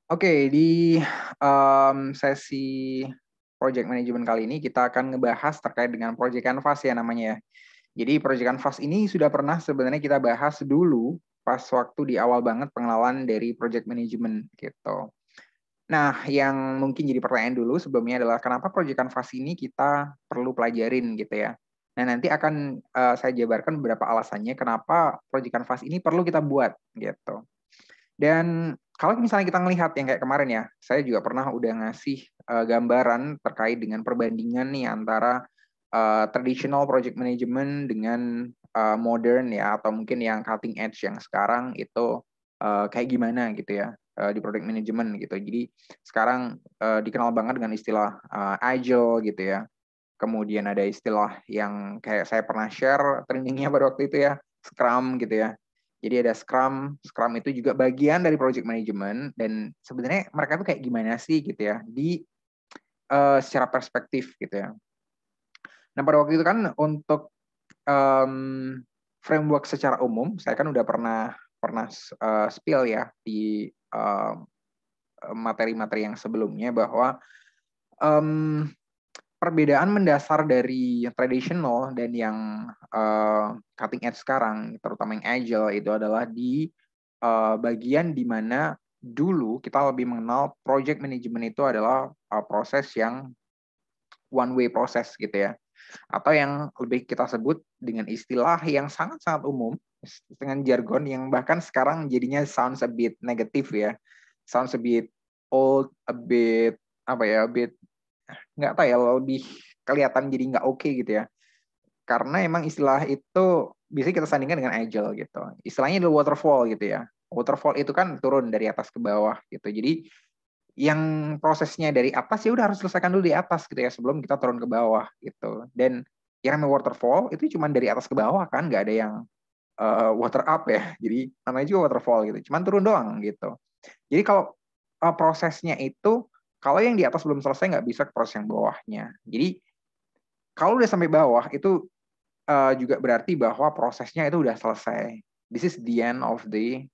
Oke, di sesi project management kali ini kita akan ngebahas terkait dengan project canvas ya namanya ya. Jadi project canvas ini sudah pernah sebenarnya kita bahas dulu pas waktu di awal banget pengenalan dari project management gitu. Nah, yang mungkin jadi pertanyaan dulu sebelumnya adalah kenapa project canvas ini kita perlu pelajarin gitu ya. Nah, nanti akan saya jabarkan beberapa alasannya kenapa project canvas ini perlu kita buat gitu. Dan kalau misalnya kita ngelihat yang kayak kemarin ya, saya juga pernah udah ngasih gambaran terkait dengan perbandingan nih antara traditional project management dengan modern ya, atau mungkin yang cutting edge yang sekarang itu kayak gimana gitu ya di project management gitu. Jadi sekarang dikenal banget dengan istilah agile gitu ya. Kemudian ada istilah yang kayak saya pernah share trainingnya pada waktu itu ya, Scrum gitu ya. Jadi ada Scrum itu juga bagian dari project management dan sebenarnya mereka tuh kayak gimana sih gitu ya di secara perspektif gitu ya. Nah pada waktu itu kan untuk framework secara umum saya kan udah pernah spill ya di materi-materi yang sebelumnya bahwa um, perbedaan mendasar dari yang traditional dan yang cutting edge sekarang, terutama yang agile, itu adalah di bagian di mana dulu kita lebih mengenal project management itu adalah proses yang one way proses gitu ya. Atau yang lebih kita sebut dengan istilah yang sangat-sangat umum, dengan jargon yang bahkan sekarang jadinya sounds a bit negatif ya. Sounds a bit old, a bit apa ya, a bit nggak tahu ya, lebih kelihatan jadi nggak oke gitu ya. Karena emang istilah itu bisa kita sandingkan dengan agile gitu. Istilahnya adalah waterfall gitu ya. Waterfall itu kan turun dari atas ke bawah gitu. Jadi yang prosesnya dari atas ya udah harus selesaikan dulu di atas gitu ya sebelum kita turun ke bawah gitu. Dan yang namanya waterfall itu cuma dari atas ke bawah kan, nggak ada yang water up ya. Jadi namanya juga waterfall gitu. Cuman turun doang gitu. Jadi kalau prosesnya itu kalau yang di atas belum selesai nggak bisa ke proses yang bawahnya. Jadi kalau udah sampai bawah itu juga berarti bahwa prosesnya itu udah selesai. This is the end of the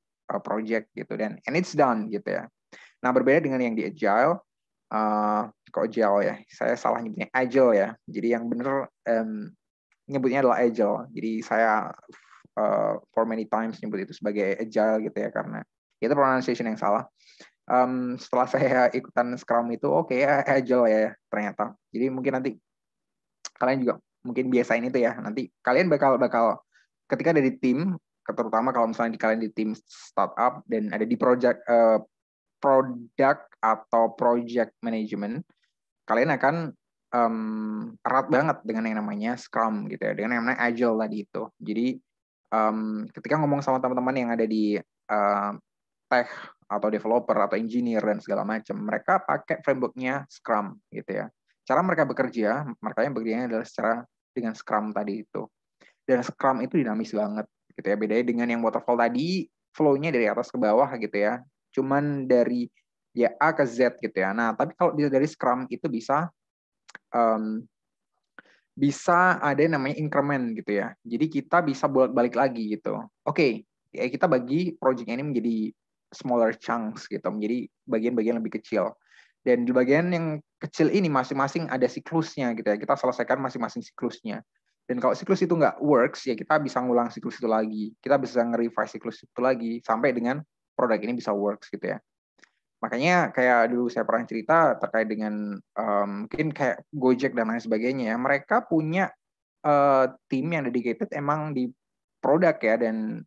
project gitu dan and it's done gitu ya. Nah berbeda dengan yang di agile, kok agile ya? Saya salah nyebutnya agile ya. Jadi yang benar nyebutnya adalah agile. Jadi saya for many times nyebut itu sebagai agile gitu ya karena itu pronunciation yang salah. Setelah saya ikutan Scrum itu oke ya agile ya ternyata. Jadi mungkin nanti kalian juga mungkin biasain itu ya. Nanti kalian bakal ketika ada di tim, terutama kalau misalnya kalian di tim startup dan ada di product atau project management, kalian akan erat banget dengan yang namanya Scrum gitu ya, dengan yang namanya Agile tadi itu. Jadi ketika ngomong sama teman-teman yang ada di tech atau developer atau engineer dan segala macam, mereka pakai frameworknya Scrum gitu ya. Cara mereka bekerja, mereka yang bekerjanya adalah secara dengan Scrum tadi itu. Dan Scrum itu dinamis banget gitu ya. Bedanya dengan yang waterfall tadi, flow-nya dari atas ke bawah gitu ya. Cuman dari ya A ke Z gitu ya. Nah, tapi kalau dari Scrum itu um, bisa ada yang namanya increment gitu ya. Jadi kita bisa bolak-balik lagi gitu. Oke, ya kita bagi project ini menjadi smaller chunks gitu, menjadi bagian-bagian lebih kecil. Dan di bagian yang kecil ini masing-masing ada siklusnya gitu ya. Kita selesaikan masing-masing siklusnya. Dan kalau siklus itu nggak works, ya kita bisa ngulang siklus itu lagi. Kita bisa nge-revise siklus itu lagi sampai dengan produk ini bisa works gitu ya. Makanya kayak dulu saya pernah cerita terkait dengan mungkin kayak Gojek dan lain sebagainya ya. Mereka punya tim yang dedicated emang di produk ya dan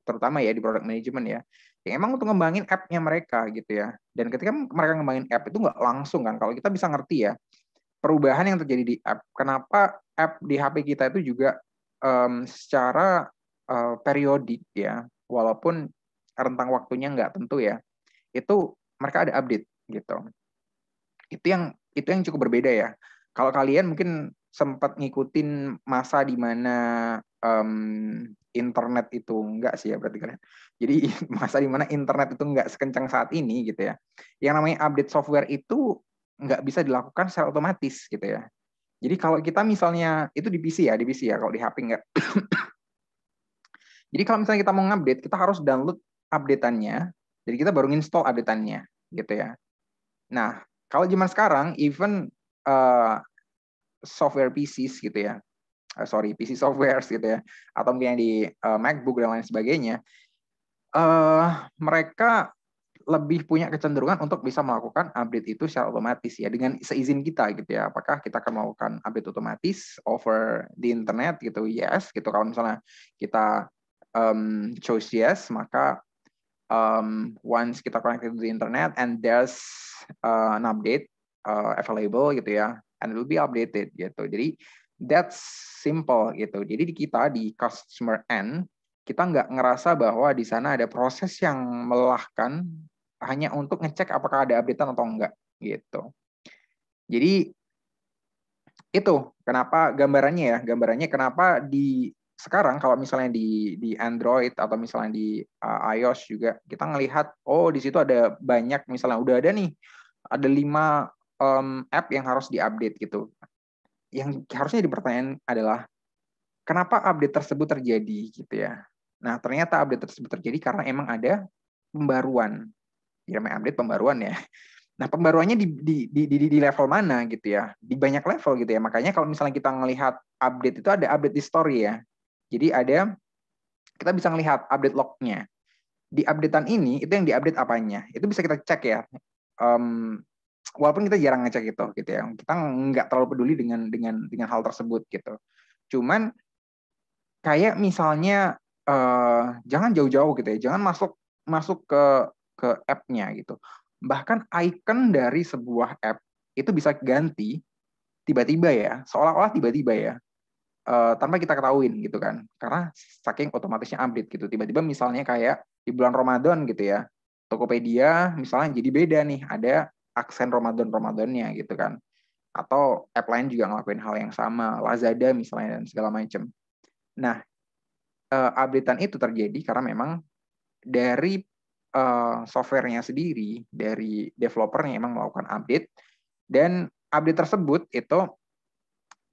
terutama ya di product management ya. Yang emang untuk ngembangin app-nya mereka gitu ya. Dan ketika mereka ngembangin app itu nggak langsung kan. Kalau kita bisa ngerti ya perubahan yang terjadi di app. Kenapa app di HP kita itu juga secara periodik ya. Walaupun rentang waktunya nggak tentu ya itu mereka ada update gitu. Itu yang cukup berbeda ya. Kalau kalian mungkin sempat ngikutin masa di mana internet itu enggak sih ya berarti kalian. Jadi masa di mana internet itu enggak sekencang saat ini gitu ya. Yang namanya update software itu enggak bisa dilakukan secara otomatis gitu ya. Jadi kalau kita misalnya itu di PC ya, kalau di HP enggak. Jadi kalau misalnya kita mau ngupdate, kita harus download update-annya Jadi kita baru install update-annya gitu ya. Nah, kalau zaman sekarang even software PCs gitu ya. PC software gitu ya, atau mungkin yang di MacBook dan lain sebagainya, mereka lebih punya kecenderungan untuk bisa melakukan update itu secara otomatis ya, dengan seizin kita gitu ya. Apakah kita akan melakukan update otomatis over the internet gitu? Yes, gitu. Kalau misalnya kita choose yes, maka once kita connected to the internet and there's an update available gitu ya, and it will be updated gitu. Jadi that's simple gitu. Jadi kita di customer end, kita nggak ngerasa bahwa di sana ada proses yang melelahkan hanya untuk ngecek apakah ada updatean atau enggak gitu. Jadi itu kenapa gambarannya kenapa di sekarang kalau misalnya di Android atau misalnya di iOS juga kita ngelihat di situ ada banyak, misalnya udah ada nih ada 5 app yang harus diupdate gitu. Yang harusnya dipertanyakan adalah kenapa update tersebut terjadi gitu ya. Nah, ternyata update tersebut terjadi karena emang ada pembaruan. Ya, namanya update pembaruan ya. Nah, pembaruannya di level mana gitu ya? Di banyak level gitu ya. Makanya kalau misalnya kita ngelihat update itu ada update history ya. Jadi kita bisa ngelihat update log-nya. Di updatean ini, itu yang diupdate apanya? Itu bisa kita cek ya. Walaupun kita jarang ngecek gitu ya. Kita nggak terlalu peduli dengan hal tersebut gitu. Cuman kayak misalnya jangan jauh-jauh gitu ya. Jangan masuk ke app-nya gitu. Bahkan icon dari sebuah app itu bisa ganti tiba-tiba ya, seolah-olah tiba-tiba ya, tanpa kita ketahuin gitu kan, karena saking otomatisnya update gitu. Tiba-tiba misalnya kayak di bulan Ramadan gitu ya, Tokopedia misalnya jadi beda nih, ada aksen Ramadannya gitu kan, atau app lain juga ngelakuin hal yang sama, Lazada misalnya dan segala macam. Nah, updatean itu terjadi karena memang dari softwarenya sendiri, dari developernya emang melakukan update, dan update tersebut itu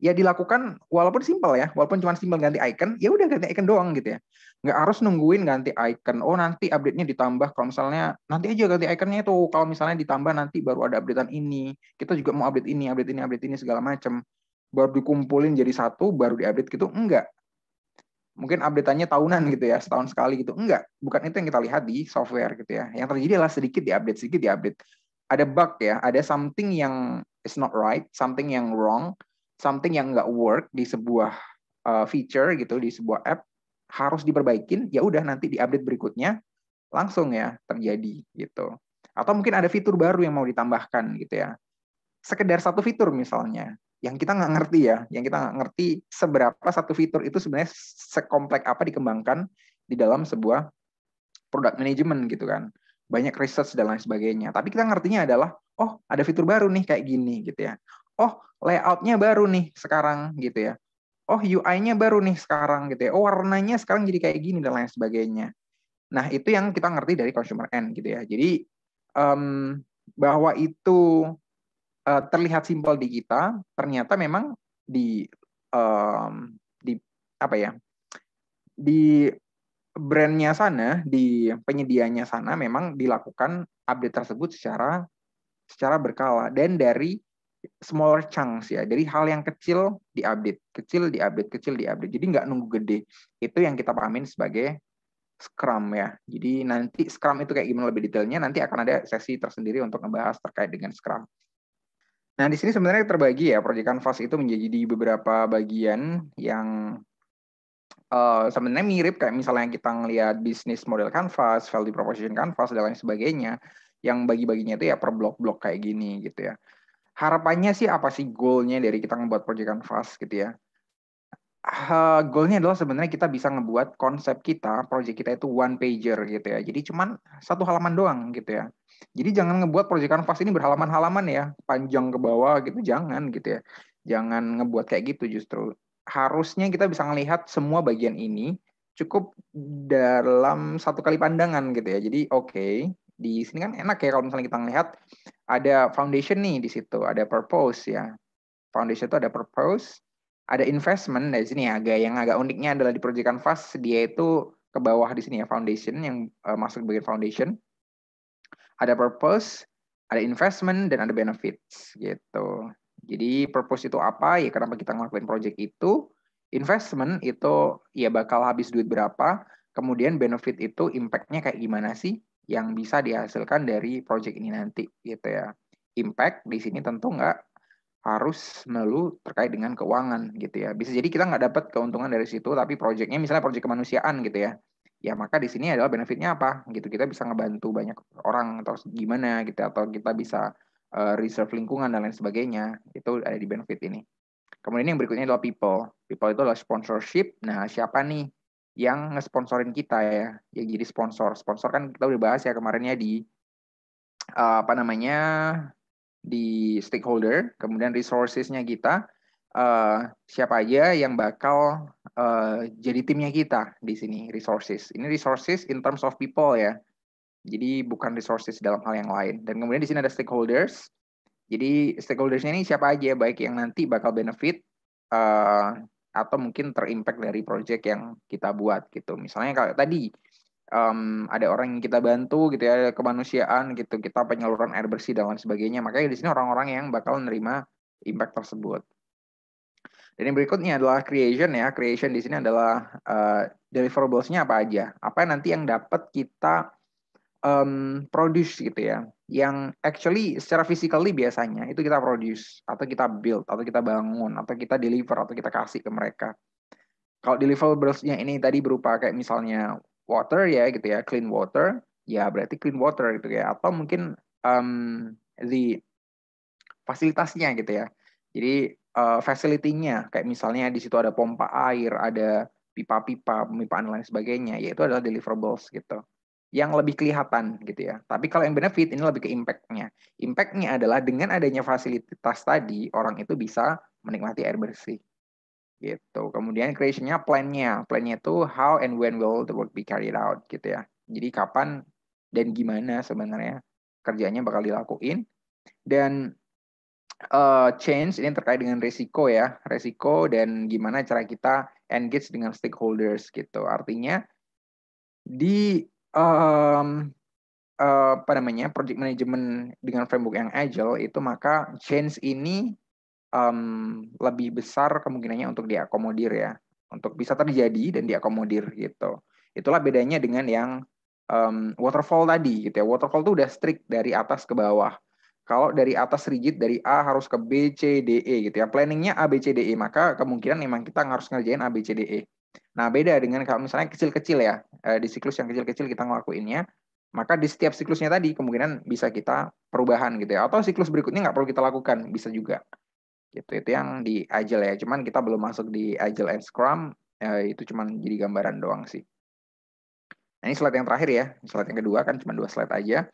ya dilakukan walaupun simpel ya, walaupun cuma simpel ganti icon, ya udah ganti icon doang gitu ya. Nggak harus nungguin ganti icon, nanti update-nya ditambah, kalau misalnya nanti aja ganti iconnya itu, kalau misalnya ditambah nanti baru ada updatean ini, kita juga mau update ini segala macam, baru dikumpulin jadi satu, baru diupdate gitu, enggak. Mungkin update-annya tahunan gitu ya, setahun sekali gitu. Enggak, bukan itu yang kita lihat di software gitu ya. Yang terjadi adalah sedikit diupdate. Ada bug ya, ada something yang is not right, something yang wrong, something yang nggak work di sebuah feature gitu, di sebuah app, harus diperbaikin, ya udah nanti di update berikutnya langsung ya terjadi gitu. Atau mungkin ada fitur baru yang mau ditambahkan gitu ya. Sekedar satu fitur misalnya, yang kita nggak ngerti ya, yang kita nggak ngerti seberapa satu fitur itu sebenarnya sekompleks apa dikembangkan di dalam sebuah product management gitu kan. Banyak research dan lain sebagainya. Tapi kita ngertinya adalah, ada fitur baru nih kayak gini gitu ya. Layout-nya baru nih sekarang gitu ya. UI-nya baru nih sekarang gitu ya. Warnanya sekarang jadi kayak gini dan lain sebagainya. Nah, itu yang kita ngerti dari consumer end gitu ya. Jadi bahwa itu terlihat simpel di kita, ternyata memang di apa ya, di brandnya sana, di penyedianya sana memang dilakukan update tersebut secara berkala dan dari smaller chunks ya, dari hal yang kecil diupdate. Jadi nggak nunggu gede. Itu yang kita pahamin sebagai Scrum ya. Jadi nanti Scrum itu kayak gimana lebih detailnya, nanti akan ada sesi tersendiri untuk membahas terkait dengan Scrum. Nah, di sini sebenarnya terbagi ya, Project Canvas itu menjadi di beberapa bagian yang sebenarnya mirip kayak misalnya kita ngelihat bisnis model Canvas, value proposition Canvas, dan lain sebagainya, yang bagi-baginya itu ya per blok-blok kayak gini gitu ya. Harapannya sih apa sih goal-nya dari kita ngebuat Project Canvas gitu ya. Goal-nya adalah sebenarnya kita bisa ngebuat konsep kita, project kita itu one pager gitu ya. Jadi cuman satu halaman doang gitu ya. Jadi jangan ngebuat project Canvas ini berhalaman-halaman ya, panjang ke bawah gitu, jangan gitu ya. Jangan ngebuat kayak gitu justru. Harusnya kita bisa ngelihat semua bagian ini cukup dalam satu kali pandangan gitu ya. Jadi di sini kan enak ya kalau misalnya kita ngelihat ada foundation nih di situ, ada purpose ya. Foundation itu ada purpose, ada investment dari sini ya. Yang agak uniknya adalah di Project Canvas dia itu ke bawah di sini ya, foundation yang masuk di bagian foundation. Ada purpose, ada investment, dan ada benefits gitu. Jadi purpose itu apa? Ya kenapa kita ngelakuin project itu. Investment itu ya bakal habis duit berapa. Kemudian benefit itu impact-nya kayak gimana sih yang bisa dihasilkan dari project ini nanti gitu ya. Impact di sini tentu nggak harus melulu terkait dengan keuangan gitu ya. Bisa jadi kita nggak dapat keuntungan dari situ, tapi projectnya misalnya project kemanusiaan gitu ya. Ya maka di sini adalah benefitnya apa gitu. Kita bisa ngebantu banyak orang atau gimana gitu, atau kita bisa reserve lingkungan dan lain sebagainya. Itu ada di benefit ini. Kemudian yang berikutnya adalah people. People itu adalah sponsorship. Nah, siapa nih yang ngesponsorin kita ya? Yang jadi sponsor. Sponsor kan kita udah bahas ya kemarinnya di apa namanya, di stakeholder, kemudian resources-nya kita, siapa aja yang bakal jadi timnya kita di sini, resources. Ini resources in terms of people ya, jadi bukan resources dalam hal yang lain. Dan kemudian di sini ada stakeholders, jadi stakeholders-nya ini siapa aja, baik yang nanti bakal benefit, atau mungkin terimpact dari project yang kita buat gitu. Misalnya kalau tadi, ada orang yang kita bantu gitu ya, kemanusiaan gitu, kita penyaluran air bersih dan lain sebagainya. Makanya di sini orang-orang yang bakal menerima impact tersebut. Dan yang berikutnya adalah creation ya. Creation di sini adalah deliverables-nya apa aja. Apa nanti yang dapat kita produce gitu ya. Yang actually secara physically biasanya itu kita produce, atau kita build, atau kita bangun, atau kita deliver, atau kita kasih ke mereka. Kalau deliverables-nya ini tadi berupa kayak misalnya water ya gitu ya, clean water, ya berarti clean water gitu ya. Atau mungkin the fasilitasnya gitu ya. Jadi facility-nya kayak misalnya di situ ada pompa air, ada pipa-pipa, pemipaan dan lain sebagainya, yaitu adalah deliverables gitu. Yang lebih kelihatan gitu ya. Tapi kalau yang benefit ini lebih ke impact-nya. Impact-nya adalah dengan adanya fasilitas tadi, orang itu bisa menikmati air bersih gitu. Kemudian creation-nya plan-nya. Plan-nya itu how and when will the work be carried out gitu ya. Jadi kapan dan gimana sebenarnya kerjanya bakal dilakuin. Dan change ini terkait dengan resiko ya, resiko dan gimana cara kita engage dengan stakeholders gitu. Artinya di apa namanya, project management dengan framework yang agile itu, maka change ini lebih besar kemungkinannya untuk diakomodir ya, untuk bisa terjadi dan diakomodir gitu. Itulah bedanya dengan yang waterfall tadi gitu ya. Waterfall itu udah strict dari atas ke bawah. Kalau dari atas rigid dari A harus ke B, C, D, E gitu ya. Planningnya A, B, C, D, E. Maka kemungkinan memang kita harus ngerjain A, B, C, D, E. Nah beda dengan kalau misalnya kecil-kecil ya. Di siklus yang kecil-kecil kita ngelakuinnya. Maka di setiap siklusnya tadi kemungkinan bisa kita perubahan gitu ya. Atau siklus berikutnya nggak perlu kita lakukan. Bisa juga. Gitu. Itu yang di Agile ya. Cuman kita belum masuk di Agile and Scrum. Itu cuman jadi gambaran doang sih. Nah ini slide yang terakhir ya. Slide yang kedua kan cuma 2 slide aja.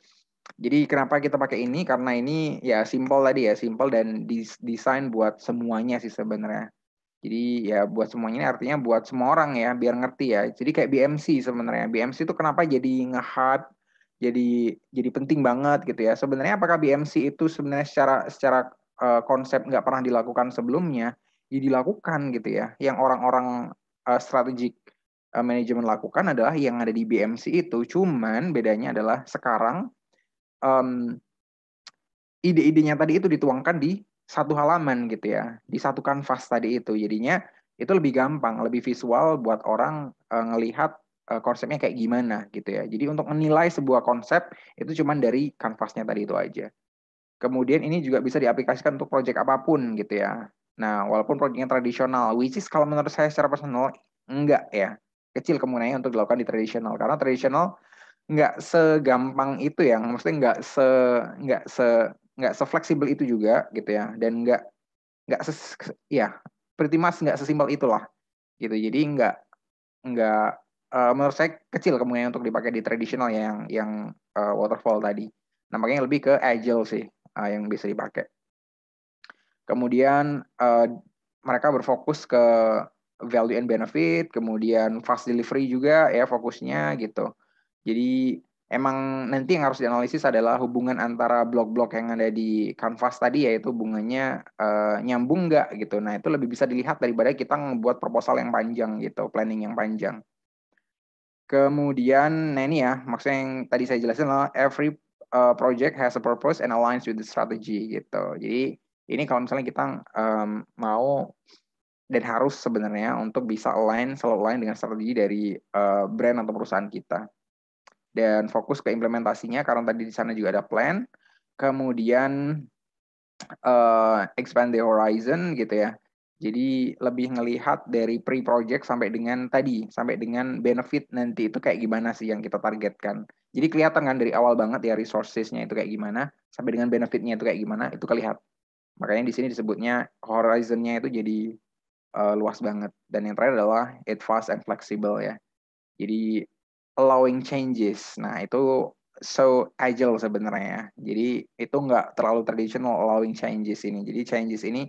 Jadi kenapa kita pakai ini? Karena ini ya simple tadi ya, simple dan desain buat semuanya sih sebenarnya. Jadi ya buat semuanya ini artinya buat semua orang ya, biar ngerti ya. Jadi kayak BMC sebenarnya. BMC itu kenapa jadi nge-hype, jadi penting banget gitu ya. Sebenarnya apakah BMC itu sebenarnya secara konsep nggak pernah dilakukan sebelumnya? Ya dilakukan gitu ya. Yang orang-orang strategic manajemen lakukan adalah yang ada di BMC itu. Cuman bedanya adalah sekarang ide-idenya tadi itu dituangkan di satu halaman gitu ya, di satu kanvas tadi itu. Jadinya itu lebih gampang, lebih visual buat orang ngelihat konsepnya kayak gimana gitu ya. Jadi untuk menilai sebuah konsep itu cuman dari kanvasnya tadi itu aja. Kemudian ini juga bisa diaplikasikan untuk project apapun gitu ya. Nah, walaupun projectnya tradisional, which is kalau menurut saya secara personal enggak ya, kecil kemungkinannya untuk dilakukan di tradisional, karena tradisional nggak segampang itu ya, maksudnya nggak sefleksibel itu juga gitu ya, dan nggak ya pretty much nggak sesimpel itulah gitu. Jadi nggak menurut saya kecil kemungkinan untuk dipakai di tradisional ya, yang waterfall tadi. Nampaknya lebih ke agile sih yang bisa dipakai. Kemudian mereka berfokus ke value and benefit, kemudian fast delivery juga ya fokusnya gitu. Jadi emang nanti yang harus dianalisis adalah hubungan antara blok-blok yang ada di kanvas tadi, yaitu hubungannya nyambung nggak gitu. Nah itu lebih bisa dilihat daripada kita membuat proposal yang panjang gitu, planning yang panjang. Kemudian, nah ini ya, maksudnya yang tadi saya jelasin adalah every project has a purpose and aligns with the strategy gitu. Jadi ini kalau misalnya kita mau dan harus sebenarnya untuk bisa selalu align dengan strategi dari brand atau perusahaan kita. Dan fokus ke implementasinya karena tadi di sana juga ada plan. Kemudian expand the horizon gitu ya. Jadi lebih ngelihat dari pre-project sampai dengan benefit nanti itu kayak gimana sih yang kita targetkan. Jadi kelihatan kan dari awal banget ya resources-nya itu kayak gimana, sampai dengan benefit-nya itu kayak gimana, itu kelihatan. Makanya di sini disebutnya horizon-nya itu jadi luas banget. Dan yang terakhir adalah it fast and flexible ya. Jadi allowing changes. Nah itu so agile sebenarnya. Jadi itu nggak terlalu traditional allowing changes ini. Jadi changes ini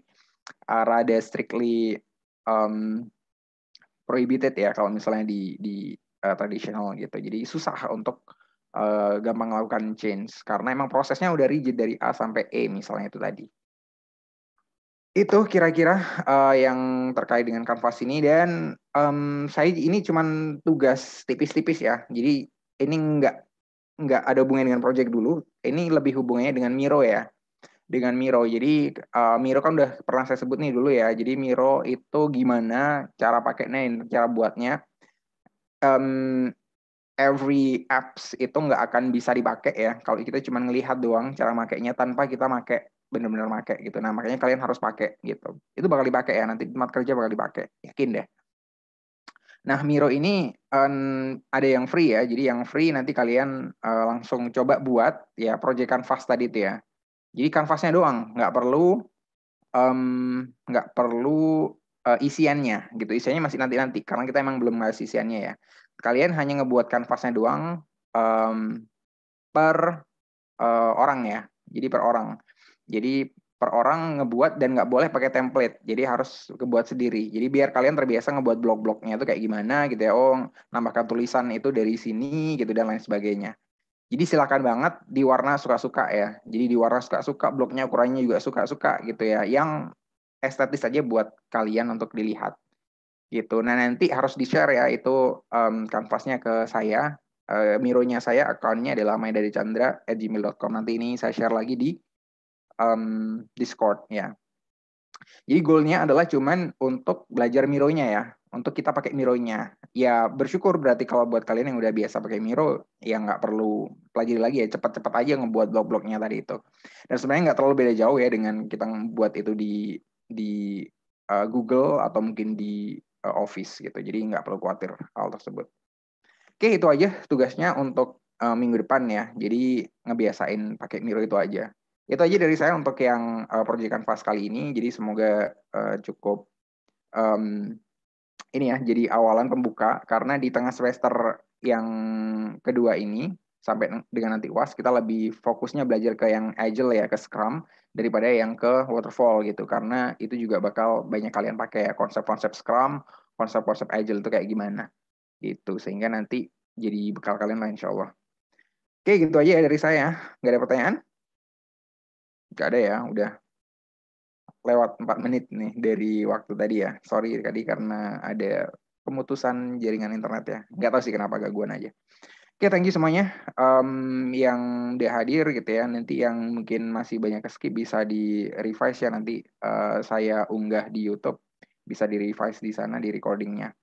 rada strictly prohibited ya kalau misalnya di traditional gitu. Jadi susah untuk gampang melakukan change karena emang prosesnya udah rigid dari A sampai E misalnya itu tadi. Itu kira-kira yang terkait dengan kanvas ini dan saya ini cuman tugas tipis-tipis ya. Jadi ini nggak ada hubungannya dengan project dulu. Ini lebih hubungannya dengan Miro ya. Dengan Miro. Jadi Miro kan udah pernah saya sebut nih dulu ya. Jadi Miro itu gimana cara pakainya, cara buatnya. Every apps itu nggak akan bisa dipakai ya kalau kita cuma ngelihat doang cara makainya tanpa kita pakai benar-benar pakai gitu. Nah makanya kalian harus pakai gitu. Itu bakal dipakai ya nanti di tempat kerja bakal dipakai, yakin deh. Nah Miro ini ada yang free ya. Jadi yang free nanti kalian langsung coba buat ya project canvas tadi itu ya. Jadi kanvasnya doang, nggak perlu isiannya gitu. Isiannya masih nanti karena kita emang belum bahas isiannya ya. Kalian hanya ngebuat kanvasnya doang per orang ya. Jadi per orang. Jadi per orang ngebuat dan nggak boleh pakai template. Jadi harus ngebuat sendiri. Jadi biar kalian terbiasa ngebuat blok-bloknya itu kayak gimana gitu ya. Oh, nambahkan tulisan itu dari sini gitu dan lain sebagainya. Jadi silakan banget di warna suka-suka ya. Jadi di warna suka-suka, bloknya ukurannya juga suka-suka gitu ya. Yang estetis aja buat kalian untuk dilihat gitu. Nah nanti harus di-share ya itu kanvasnya ke saya. Mironya saya, akunnya adalah maidadichandra@gmail.com. Nanti ini saya share lagi di Discord ya. Jadi goalnya adalah cuman untuk belajar Mironya ya, untuk kita pakai Mironya. Ya bersyukur berarti kalau buat kalian yang udah biasa pakai Miro, ya nggak perlu pelajari lagi ya, cepat-cepat aja ngebuat blog-blognya tadi itu. Dan sebenarnya nggak terlalu beda jauh ya dengan kita buat itu di Google atau mungkin di Office gitu. Jadi nggak perlu khawatir hal tersebut. Oke, itu aja tugasnya untuk minggu depan ya. Jadi ngebiasain pakai Miro itu aja. Itu aja dari saya untuk yang Project Canvas kali ini. Jadi semoga cukup ini ya, jadi awalan pembuka. Karena di tengah semester yang kedua ini, sampai dengan nanti UAS, kita lebih fokusnya belajar ke yang Agile ya, ke Scrum, daripada yang ke Waterfall gitu. Karena itu juga bakal banyak kalian pakai ya, konsep-konsep Scrum, konsep-konsep Agile itu kayak gimana. Gitu, sehingga nanti jadi bekal kalian lah insya Allah. Oke, gitu aja ya dari saya. Nggak ada pertanyaan? Nggak ada ya, udah lewat 4 menit nih dari waktu tadi ya. Sorry tadi karena ada pemutusan jaringan internet ya. Nggak tahu sih kenapa gangguan aja. Oke, thank you semuanya yang udah hadir gitu ya. Nanti yang mungkin masih banyak skip bisa di revise ya. Nanti saya unggah di YouTube. Bisa di revise di sana, di recordingnya.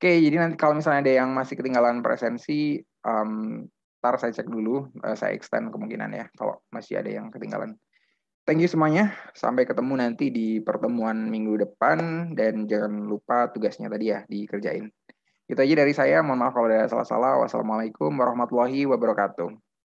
Oke, jadi nanti kalau misalnya ada yang masih ketinggalan presensi, ntar saya cek dulu, saya extend kemungkinan ya, kalau masih ada yang ketinggalan. Thank you semuanya, sampai ketemu nanti di pertemuan minggu depan, dan jangan lupa tugasnya tadi ya, dikerjain. Itu aja dari saya, mohon maaf kalau ada salah-salah. Wassalamualaikum warahmatullahi wabarakatuh.